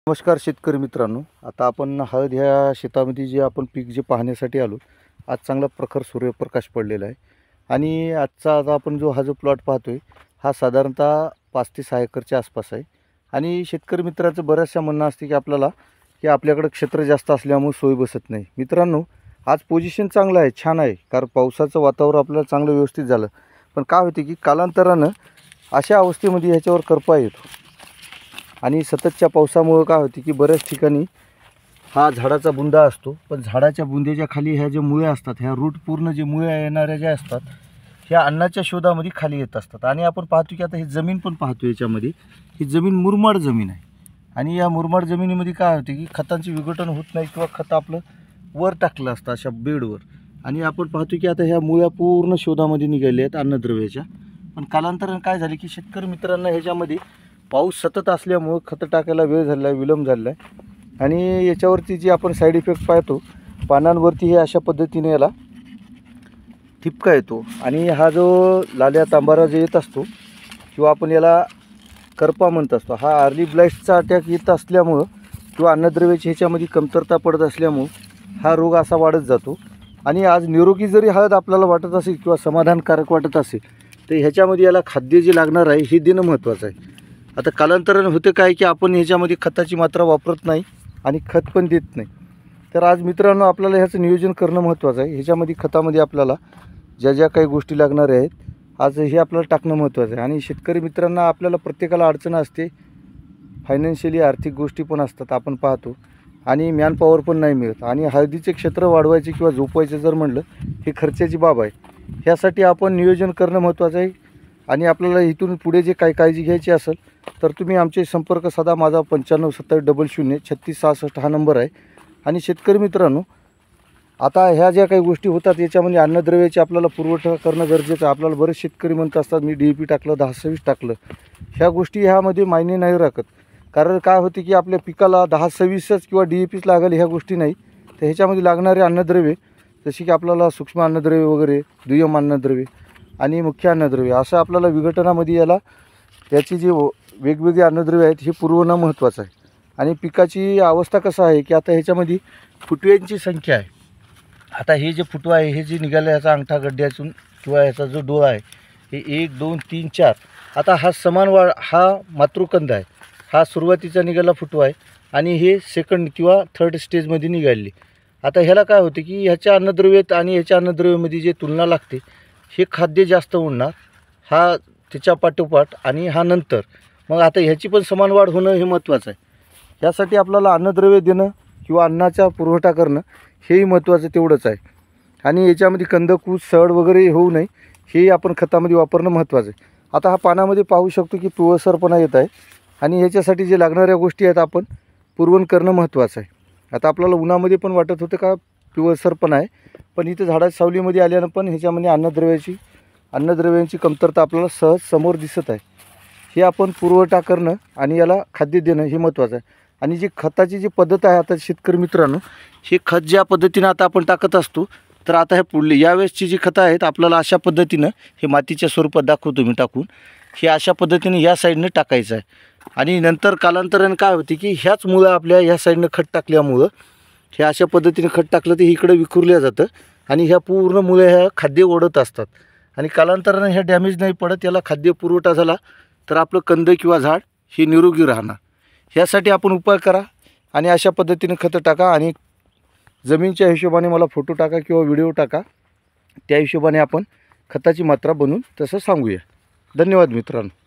नमस्कार शेतकरी मित्रांनो, आता आपण हळद ह्या शेतामध्ये जे आपण पीक जे पाहण्यासाठी आलो. आज चांगला प्रखर सूर्यप्रकाश पडलेला आहे आणि आता आपण हा जो प्लॉट पाहतोय हा साधारणतः 5 ते 6 एकरच्या आसपास आहे. आणि शेतकरी मित्राचं बऱ्याचशा म्हणणं असते की आपल्याकडे क्षेत्र जास्त असल्यामुळे सोय बसत नाही. मित्रांनो, आज पोझिशन चांगलं आहे, छान आहे, कारण पावसाचं वातावरण आपल्याला चांगलं व्यवस्थित झालं. पण काय होते की कालांतरानं अशा अवस्थेमध्ये ह्याच्यावर करपा येतो आणि सततच्या पावसामुळे काय होते की बऱ्याच ठिकाणी हा झाडाचा बुंदा असतो, पण झाडाच्या बुंद्याच्या खाली ह्या ज्या मुळे असतात, ह्या रूट पूर्ण जे मुळे येणाऱ्या ज्या असतात ह्या अन्नाच्या शोधामध्ये खाली येत असतात. आणि आपण पाहतो की आता ही जमीन पण पाहतो, याच्यामध्ये ही जमीन मुरमाड जमीन आहे. आणि या मुरमाड जमिनीमध्ये काय होते की खतांचे विघटन होत नाही किंवा खत आपलं वर टाकलं असतं अशा बेडवर. आणि आपण पाहतो की आता ह्या मुळ्या पूर्ण शोधामध्ये निघाल्या आहेत अन्नद्रव्याच्या. पण कालांतराने काय झाले की शेतकरी मित्रांना ह्याच्यामध्ये पाऊस सतत असल्यामुळे खतं टाकायला वेळ झालेला आहे, विलंब झालेला आहे. आणि याच्यावरती जी आपण साईड इफेक्ट पाहतो, पानांवरती हे अशा पद्धतीने याला ठिपका येतो. आणि हा जो लाल्या तांबारा जे येत असतो किंवा आपण याला करपा म्हणत असतो, हा अर्ली ब्लाइटचा अटॅक येत असल्यामुळं किंवा अन्नद्रव्याची ह्याच्यामध्ये कमतरता पडत असल्यामुळं हा रोग असा वाढत जातो. आणि आज निरोगी जरी हळद आपल्याला वाटत असेल किंवा समाधानकारक वाटत असेल तर ह्याच्यामध्ये याला खाद्य जे लागणार आहे हे देणं महत्त्वाचं आहे. आता कालांतराने होतं काय की आपण ह्याच्यामध्ये खताची मात्रा वापरत नाही आणि खत पण देत नाही. तर आज मित्रांनो, आपल्याला ह्याचं नियोजन करणं महत्त्वाचं आहे. ह्याच्यामध्ये खतामध्ये आपल्याला ज्या ज्या काही गोष्टी लागणाऱ्या आहेत आज हे आपल्याला टाकणं महत्त्वाचं आहे. आणि शेतकरी मित्रांना आपल्याला प्रत्येकाला अडचण असते, फायनान्शियली आर्थिक गोष्टी पण असतात आपण पाहतो, आणि मॅनपॉवर पण नाही मिळत. आणि हळदीचे क्षेत्र वाढवायचे किंवा झोपवायचे जर म्हणलं हे खर्चाची बाब आहे. ह्यासाठी आपण नियोजन करणं महत्त्वाचं आहे. आणि आपल्याला इथून पुढे जे काही काळजी घ्यायची असेल तर तुम्ही आमचे संपर्क साधा. माझा 9570003666 हा नंबर आहे. आणि शेतकरी मित्रांनो, आता ह्या ज्या काही गोष्टी होतात याच्यामध्ये अन्नद्रव्याची आपल्याला पुरवठा करणं गरजेचं आहे. आपल्याला बरेच शेतकरी म्हणत असतात मी DAP टाकलं, 10-26 टाकलं. ह्या गोष्टी ह्यामध्ये मायने नाही राखत. कारण काय होते की आपल्या पिकाला 10-26च किंवा DAPच लागेल ह्या गोष्टी नाही. तर ह्याच्यामध्ये लागणारे अन्नद्रव्ये जसे की आपल्याला सूक्ष्म अन्नद्रव्ये वगैरे, दुय्यम अन्नद्रव्ये आणि मुख्य अन्नद्रव्ये असं आपल्याला विघटनामध्ये याची जी वेगवेगळी अन्नद्रव्ये आहेत हे पुरवणं महत्त्वाचं आहे. आणि पिकाची अवस्था कसं आहे की आता ह्याच्यामध्ये फुटव्यांची संख्या आहे. आता हे जे फुटवा आहे हे जे निघालं ह्याचा अंगठा गड्ड्यातून किंवा ह्याचा जो डोळा आहे हे 1, 2, 3, 4. आता हा समान वाढ, हा मातृकंद आहे, हा सुरुवातीचा निघाला फुटवा आहे आणि हे सेकंड किंवा थर्ड स्टेजमध्ये निघाली. आता ह्याला काय होते की ह्याच्या अन्नद्रव्यात आणि ह्याच्या अन्नद्रव्यामध्ये जे तुलना लागते हे खाद्य जास्त होणार, हा त्याच्या पाठोपाठ आणि हा नंतर. मग आता ह्याची पण समान वाढ होणं हे महत्त्वाचं आहे. ह्यासाठी आपल्याला अन्नद्रव्य देणं किंवा अन्नाचा पुरवठा करणं हेही महत्त्वाचं तेवढंच आहे. आणि याच्यामध्ये कंदकूस, सड वगैरे होऊ नये हे आपण खतामध्ये वापरणं महत्त्वाचं आहे. आता हा पानामध्ये पाहू शकतो की पिवळसरपणा येत आहे आणि ह्याच्यासाठी जे लागणाऱ्या गोष्टी आहेत आपण पुरवण करणं महत्त्वाचं आहे. आता आपल्याला उन्हामध्ये पण वाटत होतं का पिवळसरपणा आहे, पण इथं झाडाच्या सावलीमध्ये आल्यानं पण ह्याच्यामध्ये अन्नद्रव्यांची कमतरता आपल्याला सहज समोर दिसत आहे. हे आपण पुरवठा करणं आणि याला खाद्य देणं हे महत्त्वाचं आहे. आणि जी खताची जी पद्धत आहे आता शेतकरी मित्रांनो, हे खत ज्या पद्धतीनं आता आपण टाकत असतो तर आता हे पुढले यावेळेसची जी खतं आहेत आपल्याला अशा पद्धतीनं हे मातीच्या स्वरूपात दाखवतो मी टाकून, हे अशा पद्धतीने या साईडनं टाकायचं आहे. आणि नंतर कालांतराने काय होते की ह्याच मुळं आपल्या ह्या साईडनं खत टाकल्यामुळं हे अशा पद्धतीने खत टाकलं तर इकडं विखुरल्या जातं आणि ह्या पूर्ण मुळे ह्या खाद्य ओढत असतात. आणि कालांतराने ह्या डॅमेज नाही पडत, याला खाद्य पुरवठा झाला तर आपलं कंद किंवा झाड हे निरोगी राहणार. ह्यासाठी आपण उपाय करा आणि अशा पद्धतीने खतं टाका. आणि जमीनच्या हिशोबाने मला फोटो टाका किंवा व्हिडिओ टाका, त्या हिशोबाने आपण खताची मात्रा बनवून तसं सांगूया. धन्यवाद मित्रांनो.